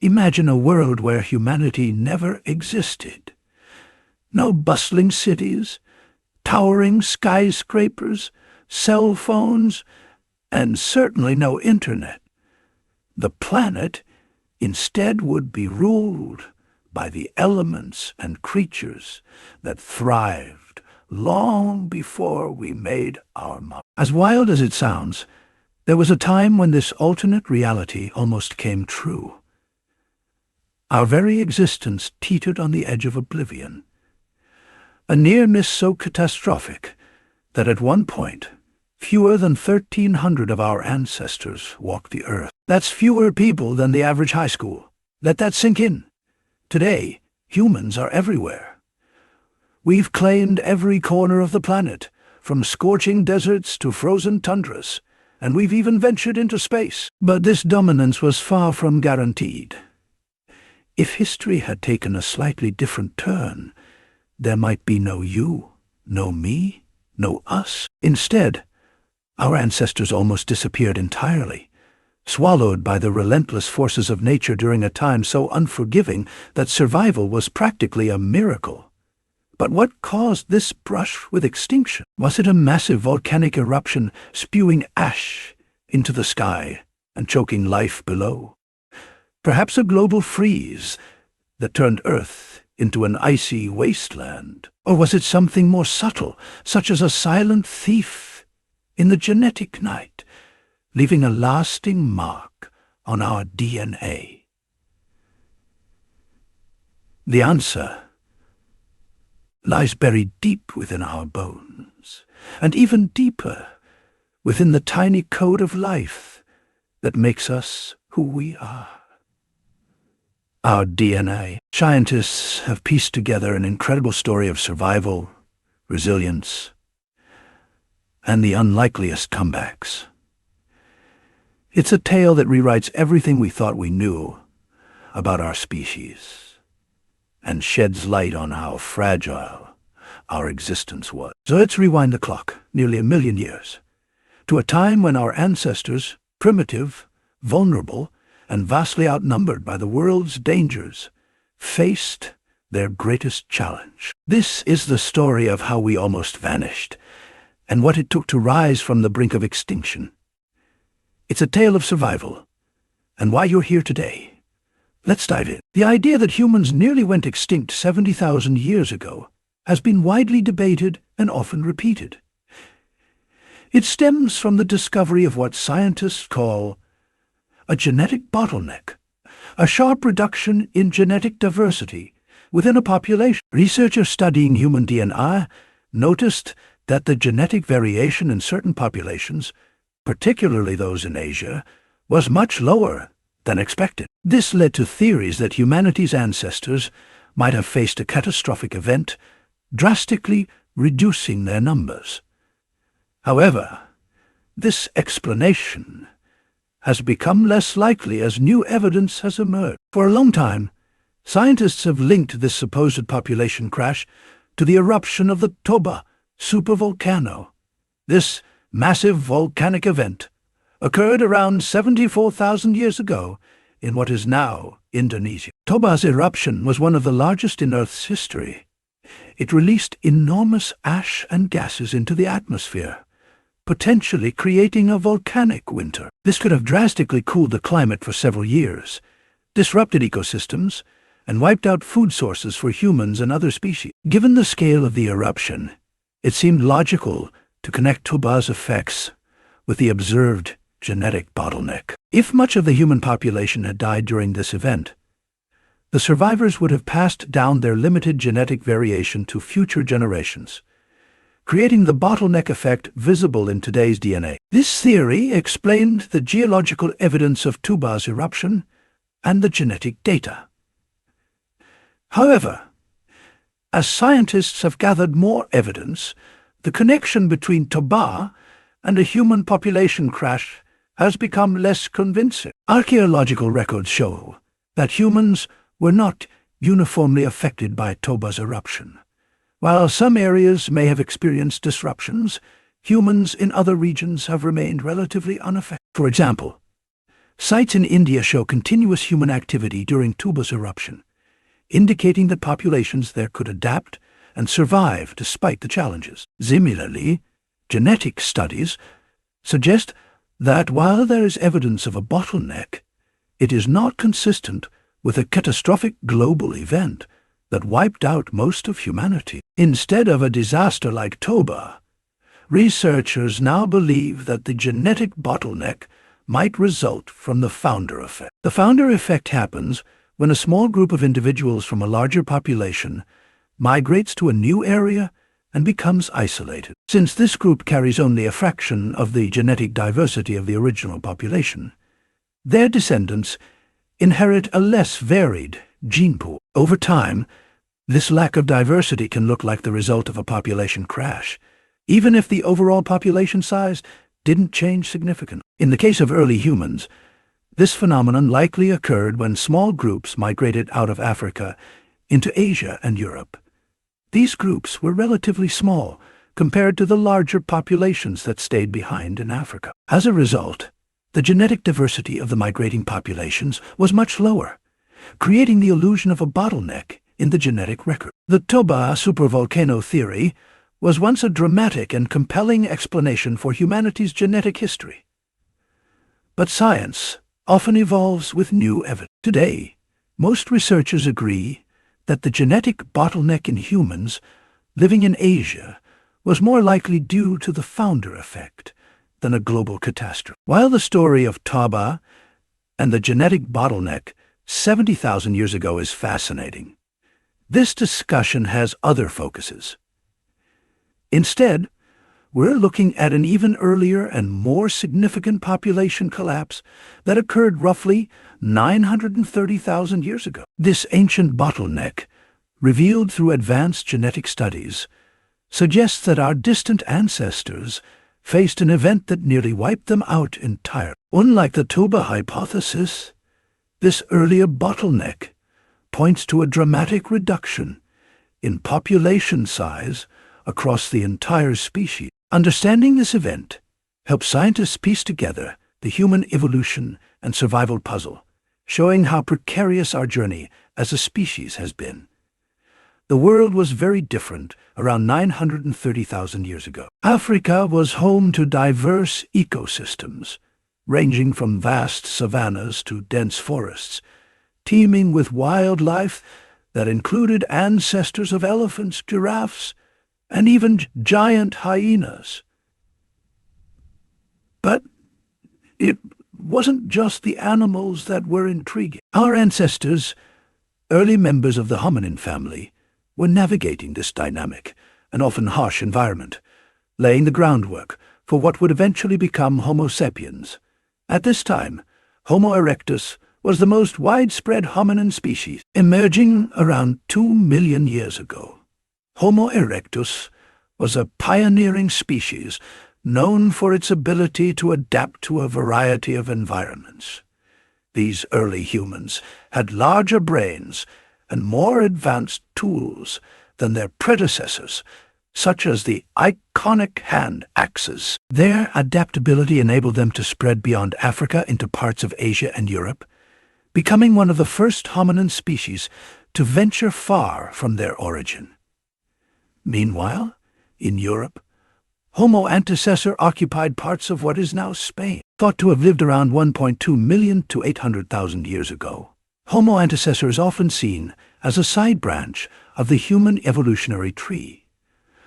Imagine a world where humanity never existed. No bustling cities, towering skyscrapers, cell phones, and certainly no internet. The planet instead would be ruled by the elements and creatures that thrived long before we made our mark. As wild as it sounds, there was a time when this alternate reality almost came true. Our very existence teetered on the edge of oblivion. A near miss so catastrophic that at one point, fewer than 1,300 of our ancestors walked the earth. That's fewer people than the average high school. Let that sink in. Today, humans are everywhere. We've claimed every corner of the planet, from scorching deserts to frozen tundras, and we've even ventured into space. But this dominance was far from guaranteed. If history had taken a slightly different turn, there might be no you, no me, no us. Instead, our ancestors almost disappeared entirely, swallowed by the relentless forces of nature during a time so unforgiving that survival was practically a miracle. But what caused this brush with extinction? Was it a massive volcanic eruption spewing ash into the sky and choking life below? Perhaps a global freeze that turned Earth into an icy wasteland? Or was it something more subtle, such as a silent thief in the genetic night, leaving a lasting mark on our DNA? The answer lies buried deep within our bones, and even deeper within the tiny code of life that makes us who we are. Our DNA. Scientists have pieced together an incredible story of survival, resilience, and the unlikeliest comebacks. It's a tale that rewrites everything we thought we knew about our species, and sheds light on how fragile our existence was. So let's rewind the clock nearly 1 million years, to a time when our ancestors, primitive, vulnerable, and vastly outnumbered by the world's dangers, faced their greatest challenge. This is the story of how we almost vanished, and what it took to rise from the brink of extinction. It's a tale of survival, and why you're here today. Let's dive in. The idea that humans nearly went extinct 70,000 years ago has been widely debated and often repeated. It stems from the discovery of what scientists call a genetic bottleneck, a sharp reduction in genetic diversity within a population. Researchers studying human DNA noticed that the genetic variation in certain populations, particularly those in Asia, was much lower than expected. This led to theories that humanity's ancestors might have faced a catastrophic event, drastically reducing their numbers. However, this explanation has become less likely as new evidence has emerged. For a long time, scientists have linked this supposed population crash to the eruption of the Toba supervolcano. This massive volcanic event occurred around 74,000 years ago in what is now Indonesia. Toba's eruption was one of the largest in Earth's history. It released enormous ash and gases into the atmosphere, potentially creating a volcanic winter. This could have drastically cooled the climate for several years, disrupted ecosystems, and wiped out food sources for humans and other species. Given the scale of the eruption, it seemed logical to connect Toba's effects with the observed genetic bottleneck. If much of the human population had died during this event, the survivors would have passed down their limited genetic variation to future generations, creating the bottleneck effect visible in today's DNA. This theory explained the geological evidence of Toba's eruption and the genetic data. However, as scientists have gathered more evidence, the connection between Toba and a human population crash has become less convincing. Archaeological records show that humans were not uniformly affected by Toba's eruption. While some areas may have experienced disruptions, humans in other regions have remained relatively unaffected. For example, Sites in India show continuous human activity during Tuba's eruption, indicating that populations there could adapt and survive despite the challenges. Similarly, genetic studies suggest that while there is evidence of a bottleneck, it is not consistent with a catastrophic global event that wiped out most of humanity. Instead of a disaster like Toba, researchers now believe that the genetic bottleneck might result from the founder effect. The founder effect happens when a small group of individuals from a larger population migrates to a new area and becomes isolated. Since this group carries only a fraction of the genetic diversity of the original population, their descendants inherit a less varied gene pool. Over time, this lack of diversity can look like the result of a population crash, even if the overall population size didn't change significantly. In the case of early humans, this phenomenon likely occurred when small groups migrated out of Africa into Asia and Europe. These groups were relatively small compared to the larger populations that stayed behind in Africa. As a result, the genetic diversity of the migrating populations was much lower, creating the illusion of a bottleneck in the genetic record. The Toba supervolcano theory was once a dramatic and compelling explanation for humanity's genetic history. But science often evolves with new evidence. Today, most researchers agree that the genetic bottleneck in humans living in Asia was more likely due to the founder effect than a global catastrophe. While the story of Toba and the genetic bottleneck 70,000 years ago is fascinating, this discussion has other focuses. Instead, we're looking at an even earlier and more significant population collapse that occurred roughly 930,000 years ago. This ancient bottleneck, revealed through advanced genetic studies, suggests that our distant ancestors faced an event that nearly wiped them out entirely. Unlike the Toba hypothesis, this earlier bottleneck points to a dramatic reduction in population size across the entire species. Understanding this event helps scientists piece together the human evolution and survival puzzle, showing how precarious our journey as a species has been. The world was very different around 930,000 years ago. Africa was home to diverse ecosystems, ranging from vast savannas to dense forests, teeming with wildlife that included ancestors of elephants, giraffes, and even giant hyenas. But it wasn't just the animals that were intriguing. Our ancestors, early members of the hominin family, were navigating this dynamic and often harsh environment, laying the groundwork for what would eventually become Homo sapiens. At this time, Homo erectus was the most widespread hominin species, emerging around 2 million years ago. Homo erectus was a pioneering species known for its ability to adapt to a variety of environments. These early humans had larger brains and more advanced tools than their predecessors, such as the iconic hand axes. Their adaptability enabled them to spread beyond Africa into parts of Asia and Europe, becoming one of the first hominin species to venture far from their origin. Meanwhile, in Europe, Homo antecessor occupied parts of what is now Spain. Thought to have lived around 1.2 million to 800,000 years ago, Homo antecessor is often seen as a side branch of the human evolutionary tree,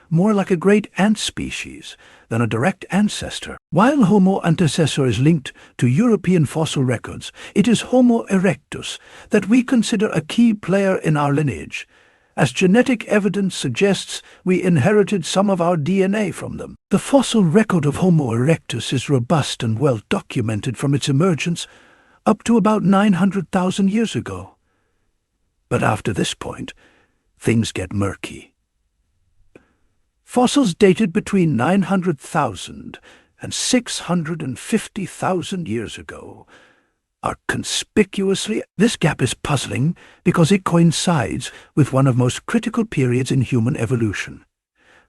more like a great ant species than a direct ancestor. While Homo antecessor is linked to European fossil records, it is Homo erectus that we consider a key player in our lineage, as genetic evidence suggests we inherited some of our DNA from them. The fossil record of Homo erectus is robust and well documented from its emergence up to about 900,000 years ago. But after this point, things get murky. Fossils dated between 900,000 and 650,000 years ago are conspicuously. This gap is puzzling because it coincides with one of the most critical periods in human evolution,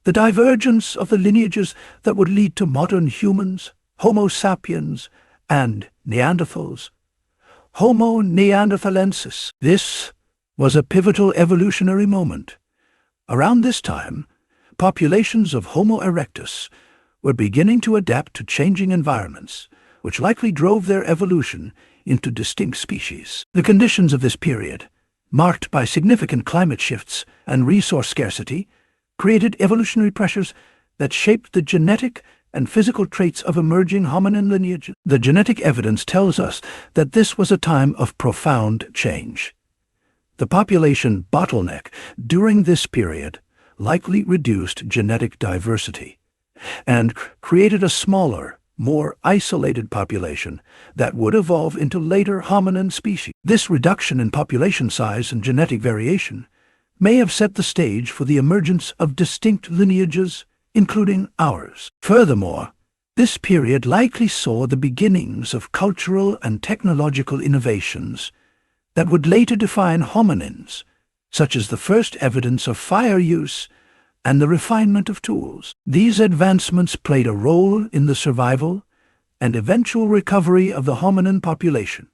the divergence of the lineages that would lead to modern humans, Homo sapiens, and Neanderthals. Homo neanderthalensis. This was a pivotal evolutionary moment. Around this time, populations of Homo erectus were beginning to adapt to changing environments, which likely drove their evolution into distinct species. The conditions of this period, marked by significant climate shifts and resource scarcity, created evolutionary pressures that shaped the genetic and physical traits of emerging hominin lineages. The genetic evidence tells us that this was a time of profound change. The population bottleneck during this period likely reduced genetic diversity and created a smaller, more isolated population that would evolve into later hominin species. This reduction in population size and genetic variation may have set the stage for the emergence of distinct lineages, including ours. Furthermore, this period likely saw the beginnings of cultural and technological innovations that would later define hominins, such as the first evidence of fire use and the refinement of tools. These advancements played a role in the survival and eventual recovery of the hominin population,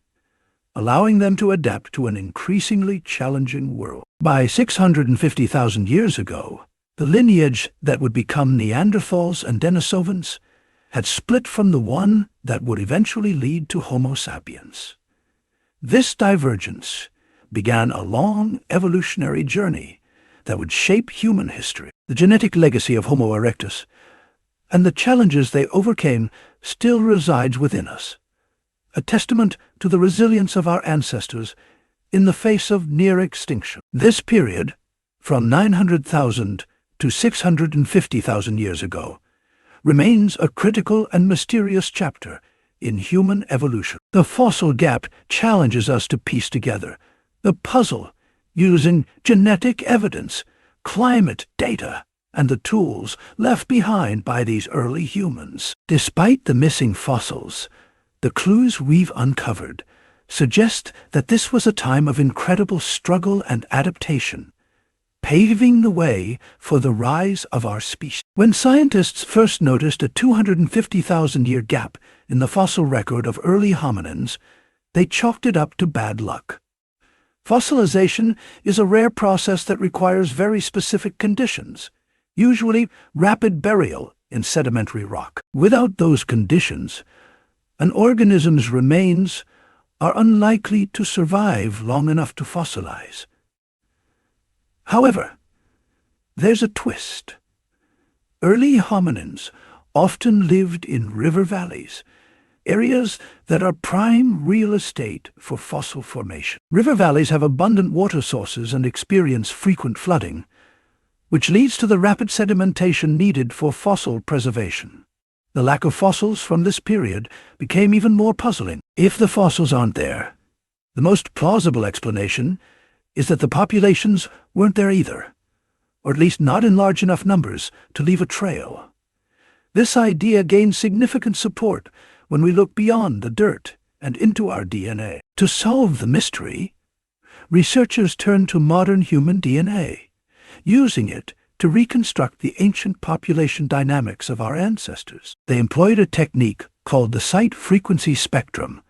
allowing them to adapt to an increasingly challenging world. By 650,000 years ago, the lineage that would become Neanderthals and Denisovans had split from the one that would eventually lead to Homo sapiens. This divergence began a long evolutionary journey that would shape human history. The genetic legacy of Homo erectus and the challenges they overcame still resides within us, a testament to the resilience of our ancestors in the face of near extinction. This period, from 900,000 to 650,000 years ago, remains a critical and mysterious chapter in human evolution. The fossil gap challenges us to piece together the puzzle using genetic evidence, climate data, and the tools left behind by these early humans. Despite the missing fossils, the clues we've uncovered suggest that this was a time of incredible struggle and adaptation, paving the way for the rise of our species. When scientists first noticed a 250,000-year gap in the fossil record of early hominins, they chalked it up to bad luck. Fossilization is a rare process that requires very specific conditions, usually rapid burial in sedimentary rock. Without those conditions, an organism's remains are unlikely to survive long enough to fossilize. However, there's a twist. Early hominins often lived in river valleys, areas that are prime real estate for fossil formation. River valleys have abundant water sources and experience frequent flooding, which leads to the rapid sedimentation needed for fossil preservation. The lack of fossils from this period became even more puzzling. If the fossils aren't there, the most plausible explanation is that the populations weren't there either, or at least not in large enough numbers to leave a trail. This idea gains significant support when we look beyond the dirt and into our DNA. To solve the mystery, researchers turn to modern human DNA, using it to reconstruct the ancient population dynamics of our ancestors. They employed a technique called the site frequency spectrum,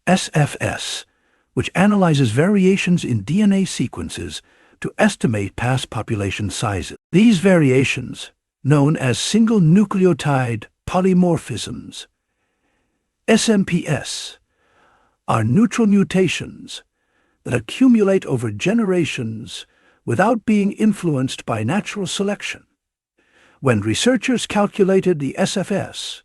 SFS, which analyzes variations in DNA sequences to estimate past population sizes. These variations, known as single nucleotide polymorphisms, SNPs, are neutral mutations that accumulate over generations without being influenced by natural selection. When researchers calculated the SFS,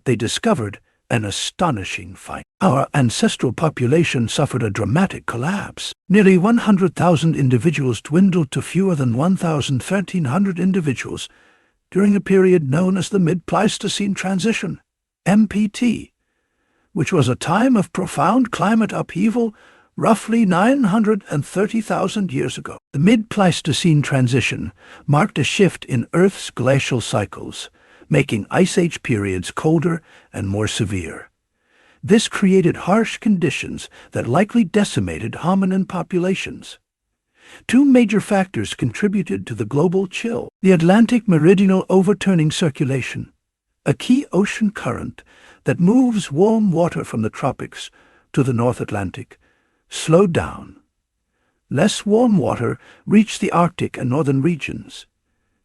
they discovered an astonishing find. Our ancestral population suffered a dramatic collapse. Nearly 100,000 individuals dwindled to fewer than 1,300 individuals during a period known as the mid-Pleistocene transition, MPT, which was a time of profound climate upheaval roughly 930,000 years ago. The mid-Pleistocene transition marked a shift in Earth's glacial cycles, making Ice Age periods colder and more severe. This created harsh conditions that likely decimated hominin populations. Two major factors contributed to the global chill: the Atlantic meridional overturning circulation, a key ocean current that moves warm water from the tropics to the North Atlantic slowed down. Less warm water reached the Arctic and northern regions,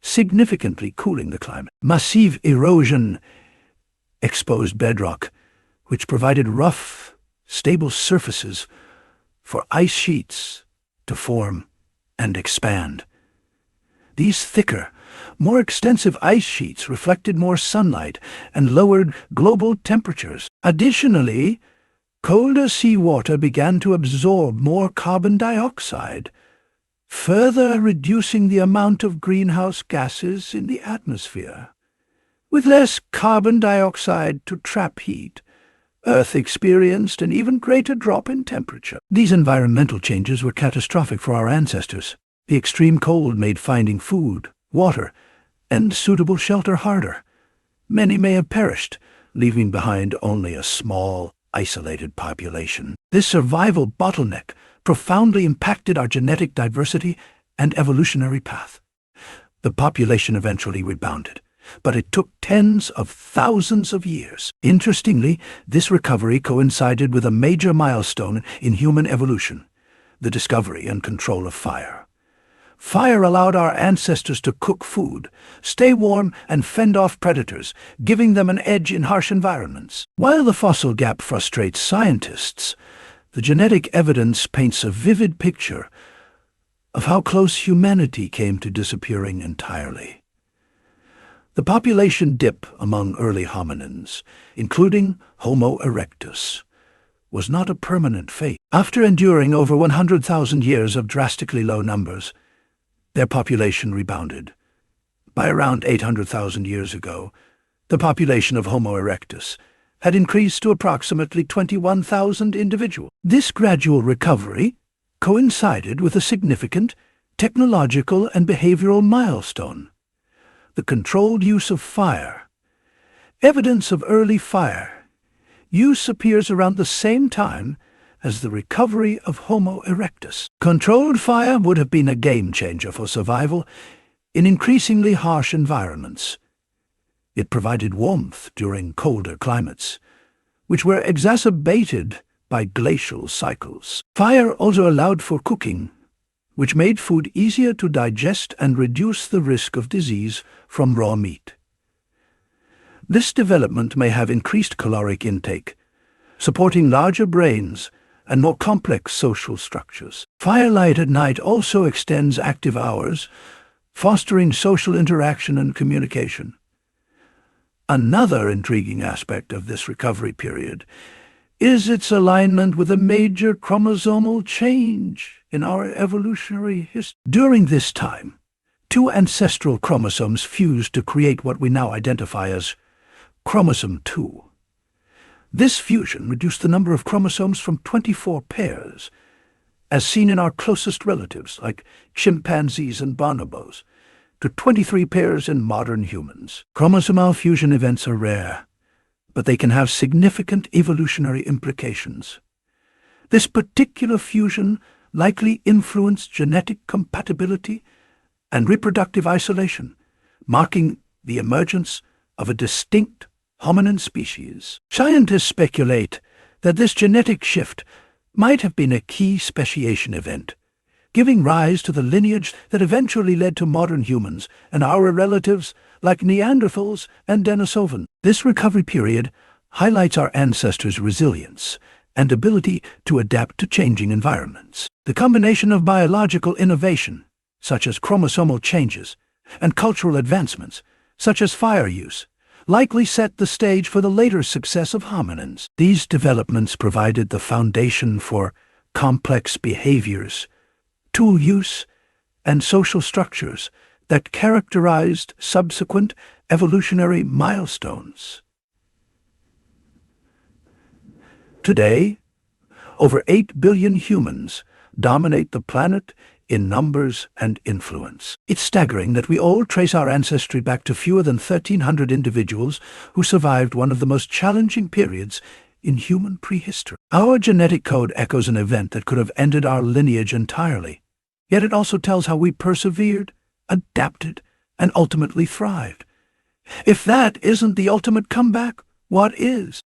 significantly cooling the climate. Massive erosion exposed bedrock, which provided rough, stable surfaces for ice sheets to form and expand. These thicker, more extensive ice sheets reflected more sunlight and lowered global temperatures. Additionally, colder seawater began to absorb more carbon dioxide, further reducing the amount of greenhouse gases in the atmosphere. With less carbon dioxide to trap heat, Earth experienced an even greater drop in temperature. These environmental changes were catastrophic for our ancestors. The extreme cold made finding food, water, and suitable shelter harder. Many may have perished, leaving behind only a small, isolated population. This survival bottleneck profoundly impacted our genetic diversity and evolutionary path. The population eventually rebounded, but it took tens of thousands of years. Interestingly, this recovery coincided with a major milestone in human evolution: the discovery and control of fire. Fire allowed our ancestors to cook food, stay warm, and fend off predators, giving them an edge in harsh environments. While the fossil gap frustrates scientists, the genetic evidence paints a vivid picture of how close humanity came to disappearing entirely. The population dip among early hominins, including Homo erectus, was not a permanent fate. After enduring over 100,000 years of drastically low numbers, their population rebounded. By around 800,000 years ago, the population of Homo erectus had increased to approximately 21,000 individuals. This gradual recovery coincided with a significant technological and behavioral milestone: the controlled use of fire. Evidence of early fire use appears around the same time as the recovery of Homo erectus. Controlled fire would have been a game-changer for survival in increasingly harsh environments. It provided warmth during colder climates, which were exacerbated by glacial cycles. Fire also allowed for cooking, which made food easier to digest and reduce the risk of disease from raw meat. This development may have increased caloric intake, supporting larger brains and more complex social structures. Firelight at night also extends active hours, fostering social interaction and communication. Another intriguing aspect of this recovery period is its alignment with a major chromosomal change in our evolutionary history. During this time, two ancestral chromosomes fused to create what we now identify as chromosome 2. This fusion reduced the number of chromosomes from 24 pairs, as seen in our closest relatives like chimpanzees and bonobos, to 23 pairs in modern humans. Chromosomal fusion events are rare, but they can have significant evolutionary implications. This particular fusion likely influenced genetic compatibility and reproductive isolation, marking the emergence of a distinct hominin species. Scientists speculate that this genetic shift might have been a key speciation event, giving rise to the lineage that eventually led to modern humans and our relatives like Neanderthals and Denisovans. This recovery period highlights our ancestors' resilience and ability to adapt to changing environments. The combination of biological innovation, such as chromosomal changes, and cultural advancements, such as fire use, likely set the stage for the later success of hominins. These developments provided the foundation for complex behaviors, tool use, and social structures that characterized subsequent evolutionary milestones. Today, over 8 billion humans dominate the planet in numbers and influence. It's staggering that we all trace our ancestry back to fewer than 1,300 individuals who survived one of the most challenging periods in human prehistory. Our genetic code echoes an event that could have ended our lineage entirely, yet it also tells how we persevered, adapted, and ultimately thrived. If that isn't the ultimate comeback, what is?